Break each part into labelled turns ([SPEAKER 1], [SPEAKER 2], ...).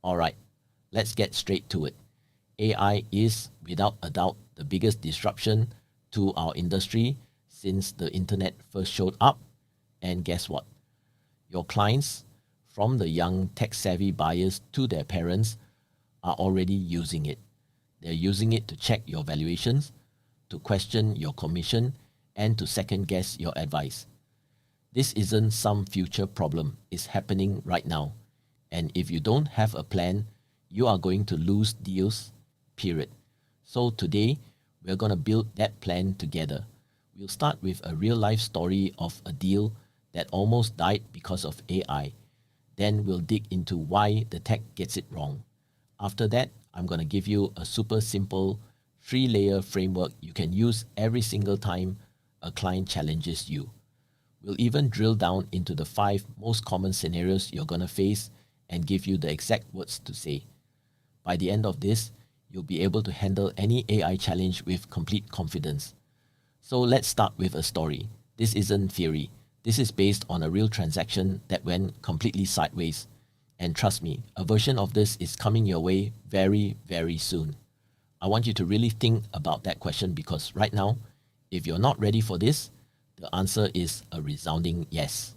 [SPEAKER 1] Alright, let's get straight to it. AI is, without a doubt, the biggest disruption to our industry since the internet first showed up. And guess what? Your clients, from the young tech-savvy buyers to their parents, are already using it. They're using it to check your valuations, to question your commission, and to second-guess your advice. This isn't some future problem. It's happening right now. And if you don't have a plan, you are going to lose deals, period. So today, we're going to build that plan together. We'll start with a real-life story of a deal that almost died because of AI. Then we'll dig into why the tech gets it wrong. After that, I'm going to give you a super simple 3-layer framework you can use every single time a client challenges you. We'll even drill down into the 5 most common scenarios you're going to face and give you the exact words to say. By the end of this, you'll be able to handle any AI challenge with complete confidence. So let's start with a story. This isn't theory. This is based on a real transaction that went completely sideways. And trust me, a version of this is coming your way very, very soon. I want you to really think about that question because right now, if you're not ready for this, the answer is a resounding yes.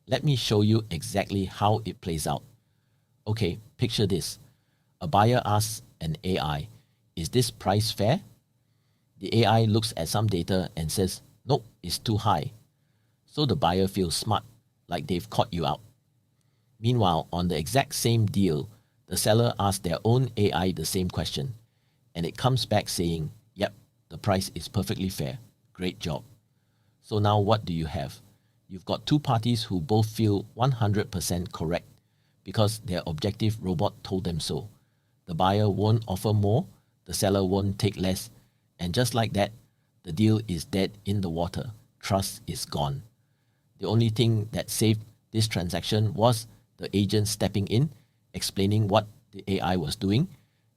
[SPEAKER 1] Let me show you exactly how it plays out. Okay, picture this. A buyer asks an AI, "Is this price fair?" The AI looks at some data and says, "Nope, it's too high." So the buyer feels smart, like they've caught you out. Meanwhile, on the exact same deal, the seller asks their own AI the same question, and it comes back saying, "Yep, the price is perfectly fair. Great job." So now what do you have? You've got two parties who both feel 100% correct because their objective robot told them so. The buyer won't offer more, the seller won't take less, and just like that, the deal is dead in the water. Trust is gone. The only thing that saved this transaction was the agent stepping in, explaining what the AI was doing,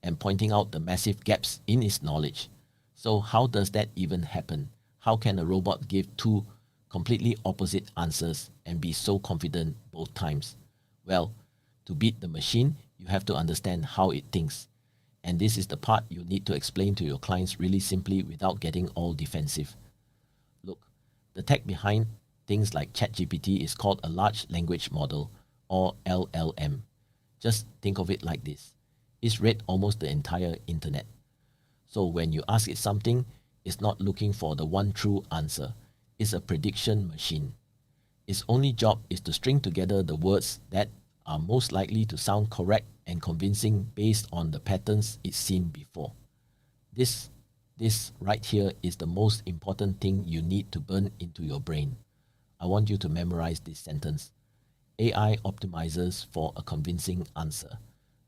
[SPEAKER 1] and pointing out the massive gaps in its knowledge. So how does that even happen? How can a robot give two completely opposite answers and be so confident both times? Well, to beat the machine, you have to understand how it thinks. And this is the part you need to explain to your clients really simply without getting all defensive. Look, the tech behind things like ChatGPT is called a large language model, or LLM. Just think of it like this. It's read almost the entire internet. So when you ask it something, it's not looking for the one true answer. It's a prediction machine. Its only job is to string together the words that are most likely to sound correct and convincing based on the patterns it's seen before. This right here is the most important thing you need to burn into your brain. I want you to memorize this sentence. AI optimizes for a convincing answer,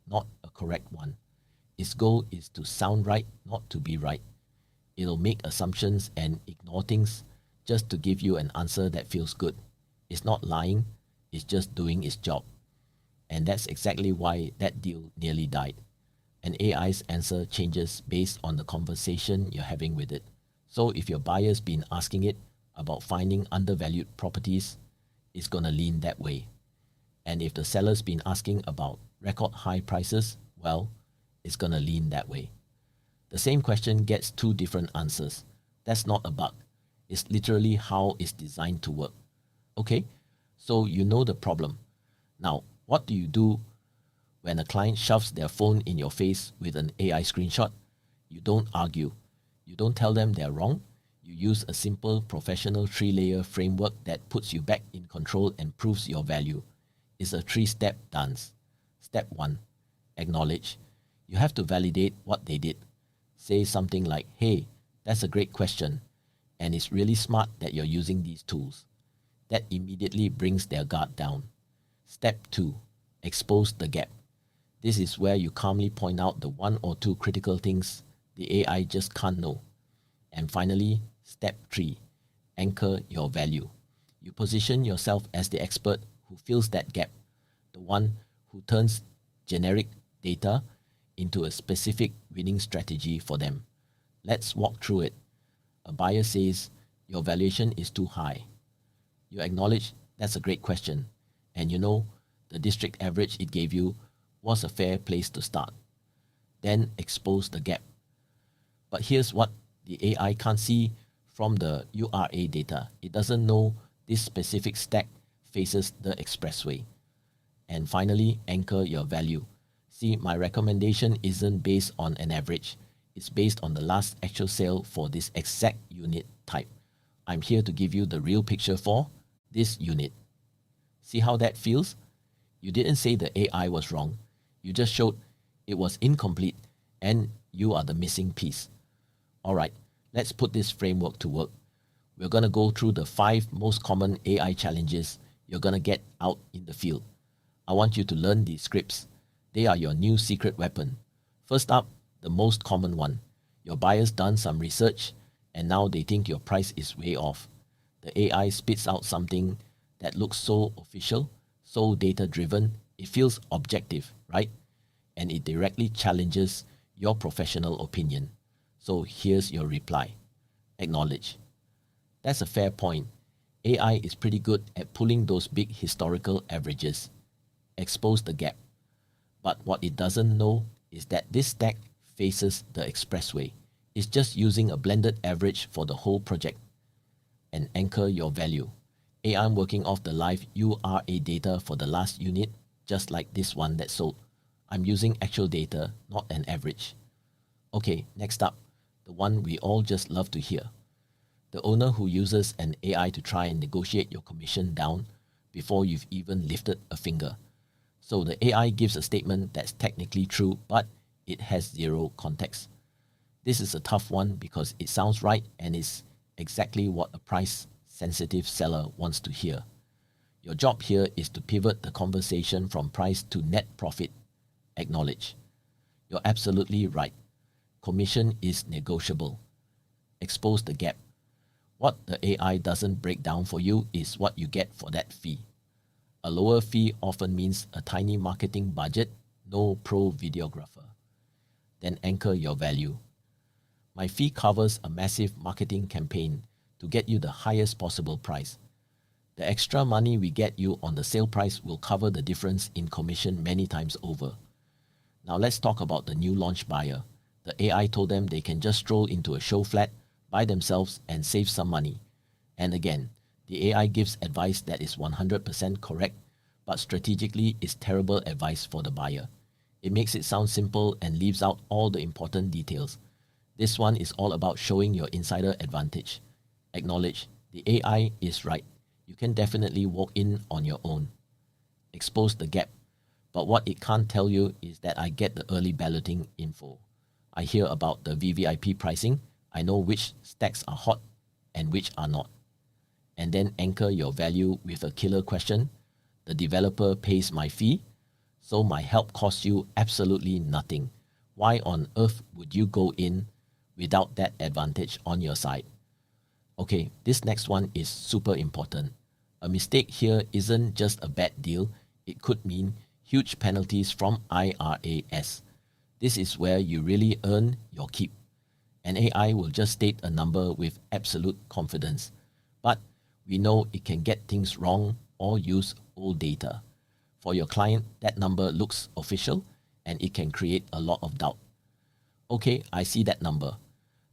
[SPEAKER 1] not a correct one. Its goal is to sound right, not to be right. It'll make assumptions and ignore things just to give you an answer that feels good. It's not lying, it's just doing its job. And that's exactly why that deal nearly died. An AI's answer changes based on the conversation you're having with it. So if your buyer's been asking it about finding undervalued properties, it's gonna lean that way. And if the seller's been asking about record high prices, well, it's gonna lean that way. The same question gets 2 different answers. That's not a bug. It's literally how it's designed to work. Okay, so you know the problem. Now, what do you do when a client shoves their phone in your face with an AI screenshot? You don't argue. You don't tell them they're wrong. You use a simple professional 3-layer framework that puts you back in control and proves your value. It's a 3-step dance. Step 1, acknowledge. You have to validate what they did. Say something like, "Hey, that's a great question, and it's really smart that you're using these tools." That immediately brings their guard down. Step 2, expose the gap. This is where you calmly point out the 1 or 2 critical things the AI just can't know. And finally, step 3, anchor your value. You position yourself as the expert who fills that gap, the one who turns generic data into a specific winning strategy for them. Let's walk through it. A buyer says, "Your valuation is too high." You acknowledge that's a great question. And you know, the district average it gave you was a fair place to start. Then expose the gap. But here's what the AI can't see from the URA data. It doesn't know this specific stack faces the expressway. And finally, anchor your value. See, my recommendation isn't based on an average. It's based on the last actual sale for this exact unit type. I'm here to give you the real picture for this unit. See how that feels? You didn't say the AI was wrong. You just showed it was incomplete and you are the missing piece. Alright, let's put this framework to work. We're going to go through the 5 most common AI challenges you're going to get out in the field. I want you to learn these scripts. They are your new secret weapon. First up, the most common one. Your buyer's done some research and now they think your price is way off. The AI spits out something that looks so official, so data-driven, it feels objective, right? And it directly challenges your professional opinion. So here's your reply. Acknowledge. That's a fair point. AI is pretty good at pulling those big historical averages. Expose the gap. But what it doesn't know is that this stack faces the expressway. It's just using a blended average for the whole project. And anchor your value. I'm working off the live URA data for the last unit, just like this one that sold. I'm using actual data, not an average. Okay, next up, the one we all just love to hear. The owner who uses an AI to try and negotiate your commission down before you've even lifted a finger. So the AI gives a statement that's technically true, but it has zero context. This is a tough one because it sounds right and is exactly what a price-sensitive seller wants to hear. Your job here is to pivot the conversation from price to net profit. Acknowledge. You're absolutely right. Commission is negotiable. Expose the gap. What the AI doesn't break down for you is what you get for that fee. A lower fee often means a tiny marketing budget, no pro videographer. Then anchor your value. My fee covers a massive marketing campaign to get you the highest possible price. The extra money we get you on the sale price will cover the difference in commission many times over. Now let's talk about the new launch buyer. The AI told them they can just stroll into a show flat by themselves and save some money. And again, the AI gives advice that is 100% correct, but strategically is terrible advice for the buyer. It makes it sound simple and leaves out all the important details. This one is all about showing your insider advantage. Acknowledge, the AI is right. You can definitely walk in on your own. Expose the gap. But what it can't tell you is that I get the early balloting info. I hear about the VVIP pricing. I know which stacks are hot and which are not. And then anchor your value with a killer question. The developer pays my fee, so my help costs you absolutely nothing. Why on earth would you go in without that advantage on your side? Okay, this next one is super important. A mistake here isn't just a bad deal. It could mean huge penalties from IRAS. This is where you really earn your keep. An AI will just state a number with absolute confidence. But we know it can get things wrong or use old data. For your client, that number looks official and it can create a lot of doubt. Okay, I see that number.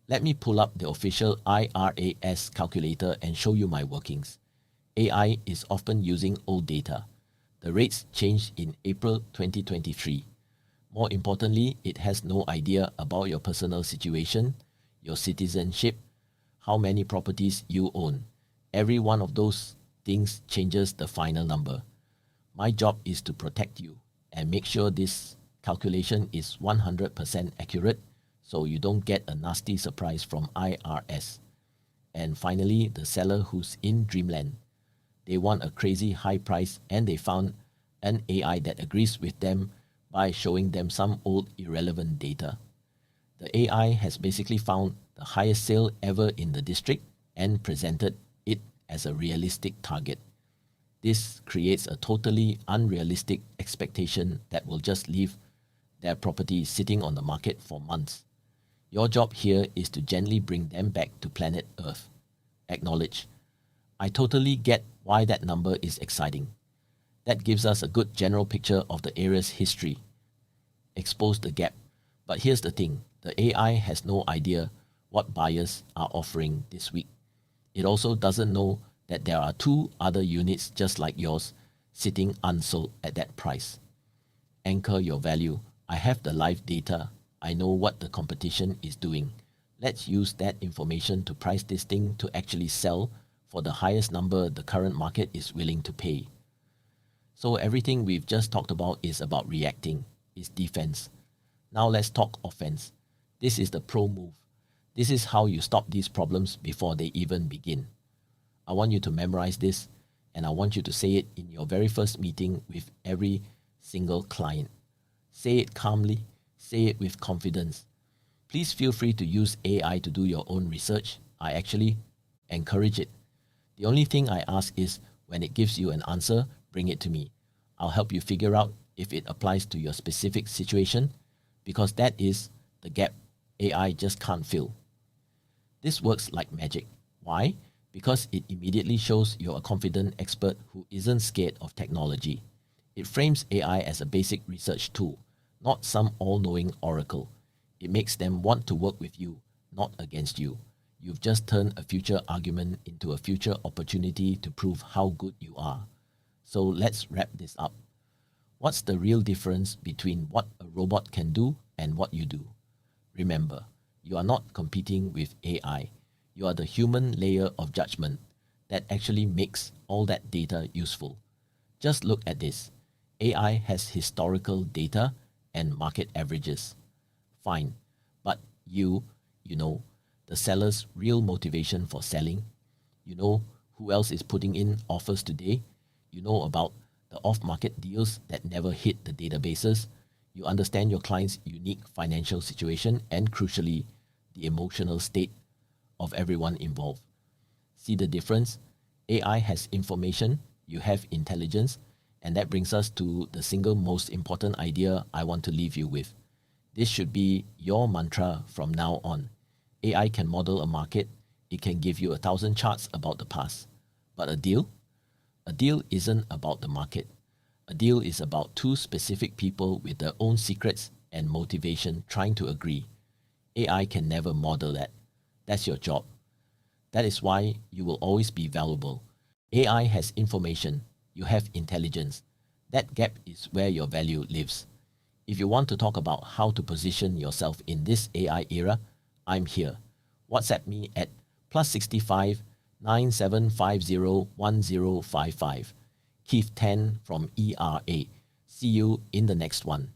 [SPEAKER 1] Let me pull up the official IRAS calculator and show you my workings. AI is often using old data. The rates changed in April 2023. More importantly, it has no idea about your personal situation, your citizenship, how many properties you own. Every one of those things changes the final number. My job is to protect you and make sure this calculation is 100% accurate so you don't get a nasty surprise from IRS. And finally, the seller who's in dreamland. They want a crazy high price and they found an AI that agrees with them by showing them some old irrelevant data. The AI has basically found the highest sale ever in the district and presented it as a realistic target. This creates a totally unrealistic expectation that will just leave their property sitting on the market for months. Your job here is to gently bring them back to planet Earth. Acknowledge. I totally get why that number is exciting. That gives us a good general picture of the area's history. expose the gap. But here's the thing, the AI has no idea what buyers are offering this week. It also doesn't know that there are two other units just like yours sitting unsold at that price. Anchor your value. I have the live data. I know what the competition is doing. Let's use that information to price this thing to actually sell for the highest number the current market is willing to pay. So everything we've just talked about is about reacting, is defense. Now let's talk offense. This is the pro move. This is how you stop these problems before they even begin. I want you to memorize this, and I want you to say it in your very first meeting with every single client. Say it calmly, say it with confidence. Please feel free to use AI to do your own research. I actually encourage it. The only thing I ask is when it gives you an answer, bring it to me. I'll help you figure out if it applies to your specific situation, because that is the gap AI just can't fill. This works like magic. Why? Because it immediately shows you're a confident expert who isn't scared of technology. It frames AI as a basic research tool, not some all-knowing oracle. It makes them want to work with you, not against you. You've just turned a future argument into a future opportunity to prove how good you are. So let's wrap this up. What's the real difference between what a robot can do and what you do? Remember, you are not competing with AI. You are the human layer of judgment that actually makes all that data useful. Just look at this. AI has historical data and market averages. Fine, but you know, the seller's real motivation for selling. You know who else is putting in offers today. You know about the off-market deals that never hit the databases. You understand your client's unique financial situation and, crucially, the emotional state of everyone involved. See the difference? AI has information, you have intelligence, and that brings us to the single most important idea I want to leave you with. This should be your mantra from now on. AI can model a market, it can give you 1,000 charts about the past. But a deal? A deal isn't about the market. A deal is about two specific people with their own secrets and motivation trying to agree. AI can never model that. That's your job. That is why you will always be valuable. AI has information. You have intelligence. That gap is where your value lives. If you want to talk about how to position yourself in this AI era, I'm here. WhatsApp me at +65 9750 1055. Keith 10 from ERA. See you in the next one.